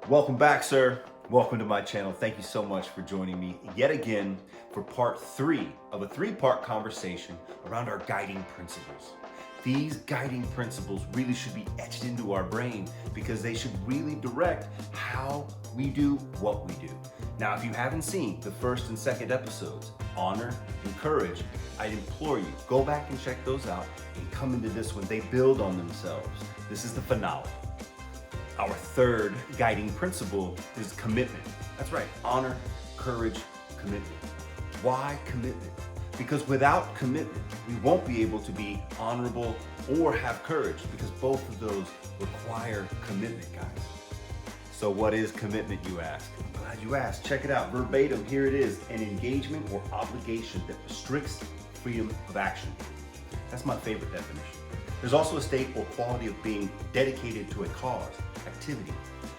Welcome back, sir. Welcome to my channel. Thank you so much for joining me yet again for part 3 of a 3-part conversation around our guiding principles. These guiding principles really should be etched into our brain because they should really direct how we do what we do. Now, if you haven't seen the first and second episodes, Honor and Courage, I'd implore you, go back and check those out and come into this one. They build on themselves. This is the finale. Our third guiding principle is commitment. That's right, honor, courage, commitment. Why commitment? Because without commitment, we won't be able to be honorable or have courage, because both of those require commitment, guys. So what is commitment, you ask? I'm glad you asked. Check it out, verbatim, here it is: an engagement or obligation that restricts freedom of action. That's my favorite definition. There's also a state or quality of being dedicated to a cause, activity.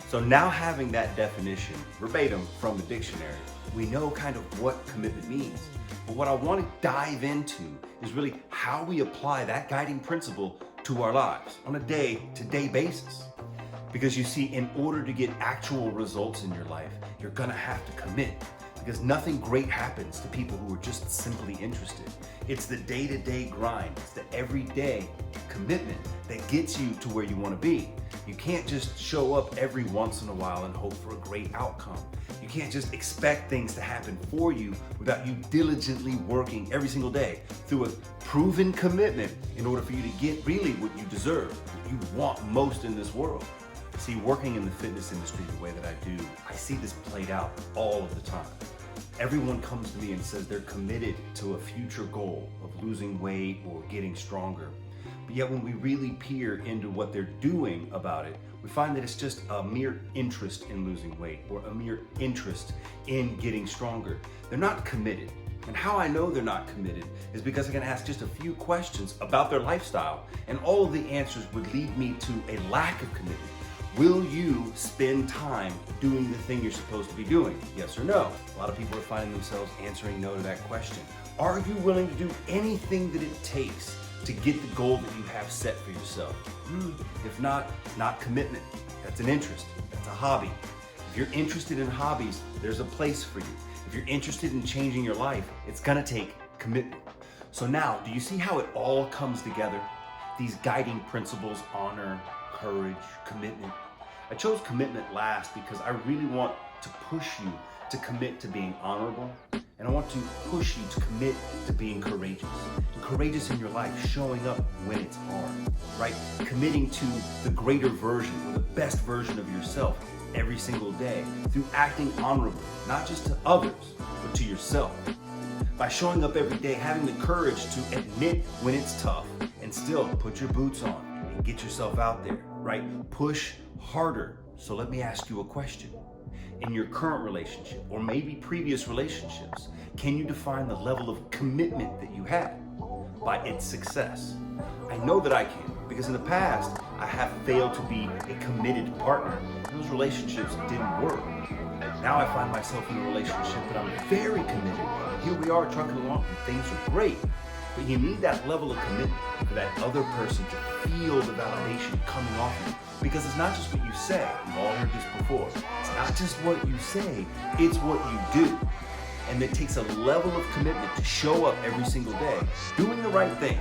So now, having that definition verbatim from the dictionary, we know kind of what commitment means. But what I want to dive into is really how we apply that guiding principle to our lives on a day-to-day basis. Because you see, in order to get actual results in your life, you're gonna have to commit. Because nothing great happens to people who are just simply interested. It's the day-to-day grind, it's the everyday commitment that gets you to where you want to be. You can't just show up every once in a while and hope for a great outcome. You can't just expect things to happen for you without you diligently working every single day through a proven commitment in order for you to get really what you deserve, what you want most in this world. See, working in the fitness industry the way that I do, I see this played out all of the time. Everyone comes to me and says they're committed to a future goal of losing weight or getting stronger. But yet when we really peer into what they're doing about it, we find that it's just a mere interest in losing weight or a mere interest in getting stronger. They're not committed. And how I know they're not committed is because I can ask just a few questions about their lifestyle, and all of the answers would lead me to a lack of commitment. Will you spend time doing the thing you're supposed to be doing? Yes or no? A lot of people are finding themselves answering no to that question. Are you willing to do anything that it takes to get the goal that you have set for yourself? If not, not commitment. That's an interest. That's a hobby. If you're interested in hobbies, there's a place for you. If you're interested in changing your life, it's gonna take commitment. So now, do you see how it all comes together? These guiding principles: honor, courage, commitment. I chose commitment last because I really want to push you to commit to being honorable, and I want to push you to commit to being courageous. And courageous in your life, showing up when it's hard, right? Committing to the greater version or the best version of yourself every single day through acting honorably, not just to others, but to yourself. By showing up every day, having the courage to admit when it's tough and still put your boots on and get yourself out there, right? Push harder. So let me ask you a question. In your current relationship, or maybe previous relationships, can you define the level of commitment that you had by its success? I know that I can, because in the past, I have failed to be a committed partner. Those relationships didn't work. Now I find myself in a relationship that I'm very committed. Here we are trucking along and things are great. But you need that level of commitment for that other person to feel the validation coming off you. Because it's not just what you say. You've all heard this before. It's not just what you say, it's what you do. And it takes a level of commitment to show up every single day, doing the right things,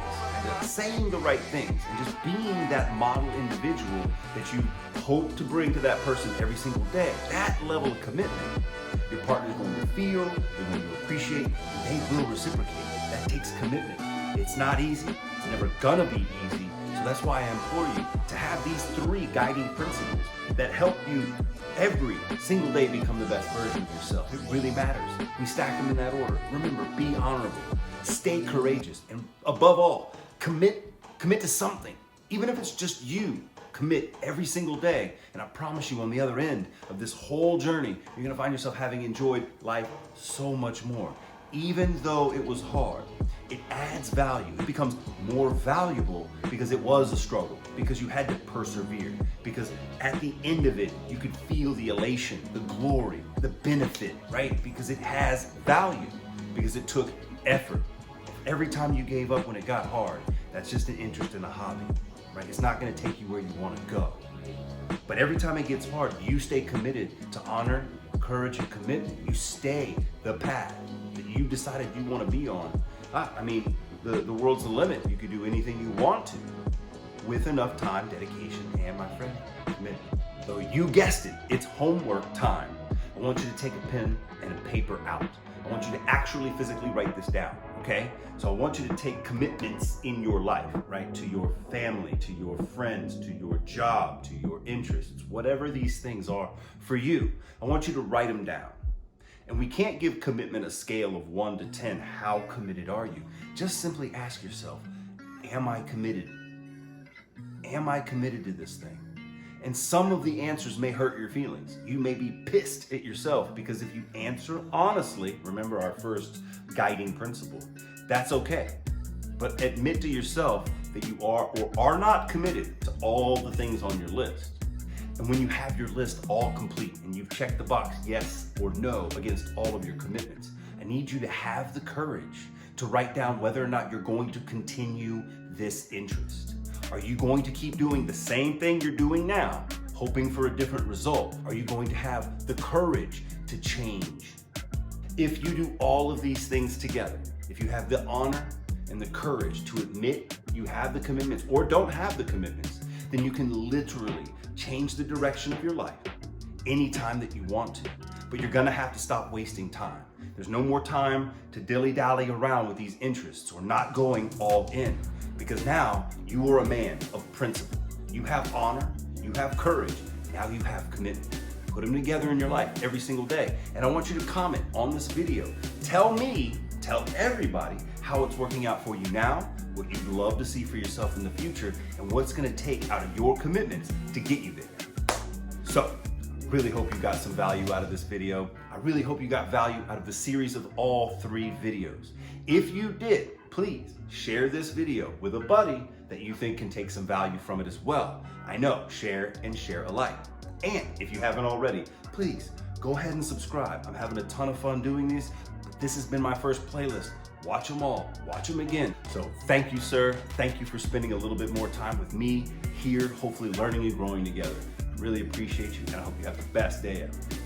saying the right things, and just being that model individual that you hope to bring to that person every single day. That level of commitment, your partner's going to feel, they're going to appreciate, and they will reciprocate. That takes commitment. It's not easy. It's never gonna be easy. So that's why I implore you to have these 3 guiding principles that help you every single day become the best version of yourself. It really matters. We stack them in that order. Remember, be honorable, stay courageous, and above all, commit to something. Even if it's just you, commit every single day. And I promise you, on the other end of this whole journey, you're gonna find yourself having enjoyed life so much more. Even though it was hard, it adds value. It becomes more valuable because it was a struggle, because you had to persevere, because at the end of it, you could feel the elation, the glory, the benefit, right? Because it has value, because it took effort. Every time you gave up when it got hard, that's just an interest in a hobby, right? It's not gonna take you where you wanna go. But every time it gets hard, you stay committed to honor, courage, and commitment. You stay the path that you decided you want to be on. The world's the limit. You can do anything you want to with enough time, dedication, and, my friend, commitment. So you guessed it, it's homework time. I want you to take a pen and a paper out. I want you to actually physically write this down, okay? So I want you to take commitments in your life, right? To your family, to your friends, to your job, to your interests, whatever these things are for you. I want you to write them down. And we can't give commitment a scale of 1 to 10. How committed are you? Just simply ask yourself, am I committed? Am I committed to this thing? And some of the answers may hurt your feelings. You may be pissed at yourself because if you answer honestly, remember our first guiding principle, that's okay. But admit to yourself that you are or are not committed to all the things on your list. And when you have your list all complete and you've checked the box yes or no against all of your commitments, I need you to have the courage to write down whether or not you're going to continue this interest. Are you going to keep doing the same thing you're doing now, hoping for a different result? Are you going to have the courage to change? If you do all of these things together, if you have the honor and the courage to admit you have the commitments or don't have the commitments, then you can literally change the direction of your life anytime that you want to. But you're gonna have to stop wasting time. There's no more time to dilly-dally around with these interests or not going all in, because now you are a man of principle. You have honor, you have courage, now you have commitment. Put them together in your life every single day. And I want you to comment on this video. Tell me, tell everybody how it's working out for you now, what you'd love to see for yourself in the future, and what's gonna take out of your commitments to get you there. So, really hope you got some value out of this video. I really hope you got value out of the series of all 3 videos. If you did, please share this video with a buddy that you think can take some value from it as well. I know, share and share alike. And if you haven't already, please go ahead and subscribe. I'm having a ton of fun doing these. This has been my first playlist. Watch them all, watch them again. So thank you, sir. Thank you for spending a little bit more time with me here, hopefully learning and growing together. Really appreciate you, and I hope you have the best day ever.